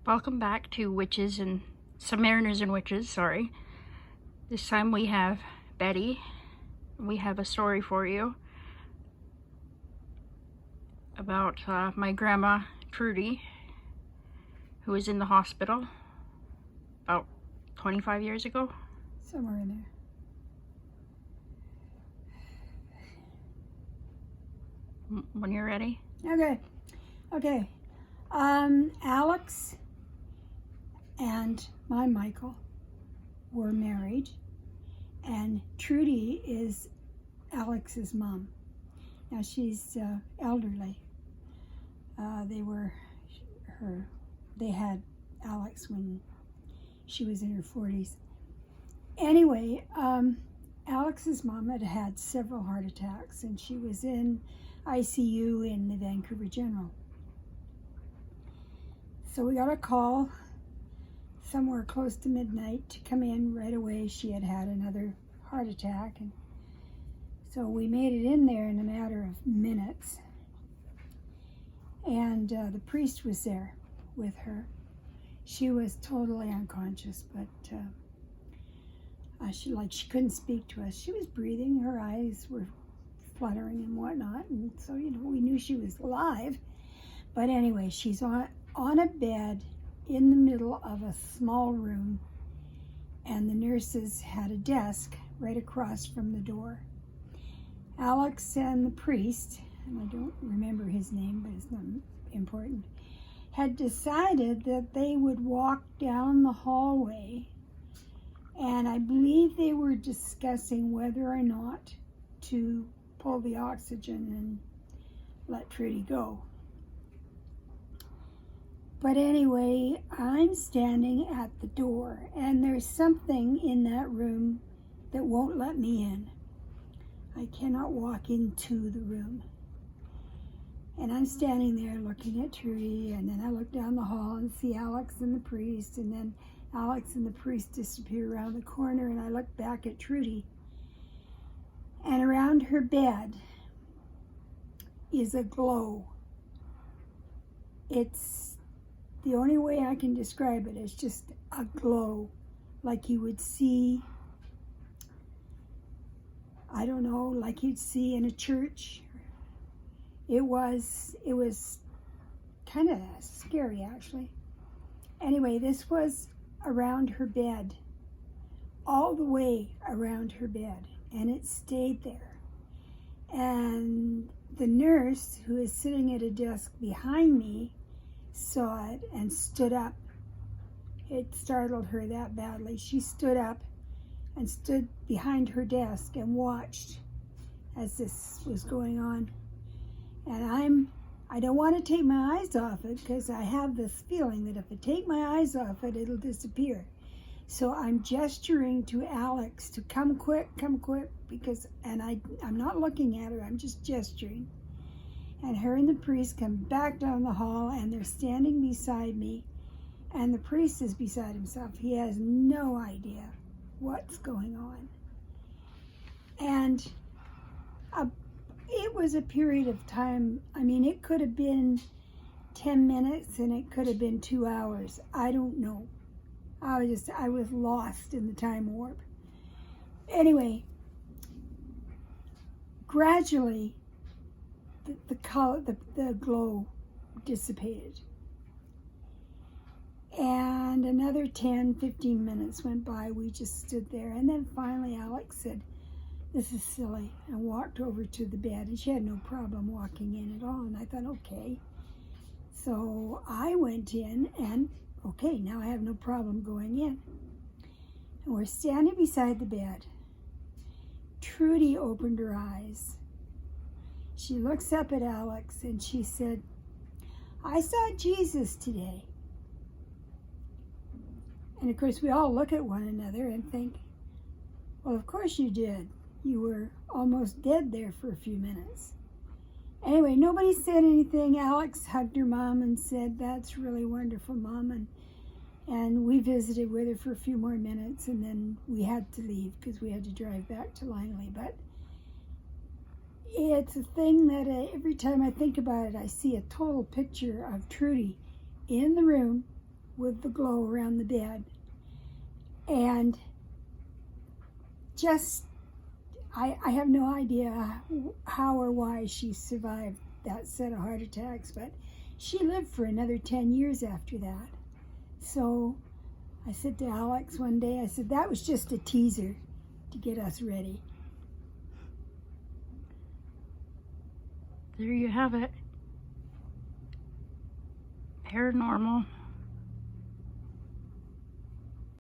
Welcome back to Witches and Submariners and Witches, sorry. This time we have Betty. We have a story for you about my grandma, Trudy, who was in the hospital about 25 years ago. Somewhere in there. When you're ready. Okay. Alex and my Michael were married, and Trudy is Alex's mom. Now she's elderly. They had Alex when she was in her 40s. Anyway, Alex's mom had several heart attacks, and she was in ICU in the Vancouver General. So we got a call somewhere close to midnight to come in right away. She had another heart attack, and so we made it in there in a matter of minutes. And the priest was there with her. She was totally unconscious, but she couldn't speak to us. She was breathing, her eyes were fluttering and whatnot, and so we knew she was alive. But anyway, she's on a bed in the middle of a small room, and the nurses had a desk right across from the door. Alex and the priest, and I don't remember his name, but it's not important, had decided that they would walk down the hallway, and I believe they were discussing whether or not to pull the oxygen and let Trudy go. But anyway, I'm standing at the door, and there's something in that room that won't let me in. I cannot walk into the room. And I'm standing there looking at Trudy, and then I look down the hall and see Alex and the priest, and then Alex and the priest disappear around the corner, and I look back at Trudy. And around her bed is a glow. It's the only way I can describe it is just a glow, like you would see, I don't know, like you'd see in a church. It was kind of scary, actually. Anyway, this was around her bed, all the way around her bed, and it stayed there. And the nurse, who is sitting at a desk behind me, saw it and stood up. It startled her that badly. She stood up and stood behind her desk and watched as this was going on. And I don't want to take my eyes off it, because I have this feeling that if I take my eyes off it, it'll disappear. So I'm gesturing to Alex to come quick, because, and I'm not looking at her, I'm just gesturing. And her and the priest come back down the hall, and they're standing beside me, and the priest is beside himself. He has no idea what's going on. And it was a period of time, I mean, it could have been 10 minutes and it could have been 2 hours. I don't know. I was lost in the time warp. Anyway, gradually, the glow dissipated. And another 10, 15 minutes went by. We just stood there. And then finally Alex said, "This is silly," and walked over to the bed. And she had no problem walking in at all. And I thought, okay. So I went in, and okay, now I have no problem going in. And we're standing beside the bed. Trudy opened her eyes. She looks up at Alex and she said, "I saw Jesus today." And of course we all look at one another and think, well, of course you did. You were almost dead there for a few minutes. Anyway, nobody said anything. Alex hugged her mom and said, "That's really wonderful, Mom." And we visited with her for a few more minutes, and then we had to leave because we had to drive back to Langley. But it's a thing that every time I think about it, I see a total picture of Trudy in the room with the glow around the bed. And just, I have no idea how or why she survived that set of heart attacks, but she lived for another 10 years after that. So I said to Alex one day, I said, that was just a teaser to get us ready. There you have it. Paranormal.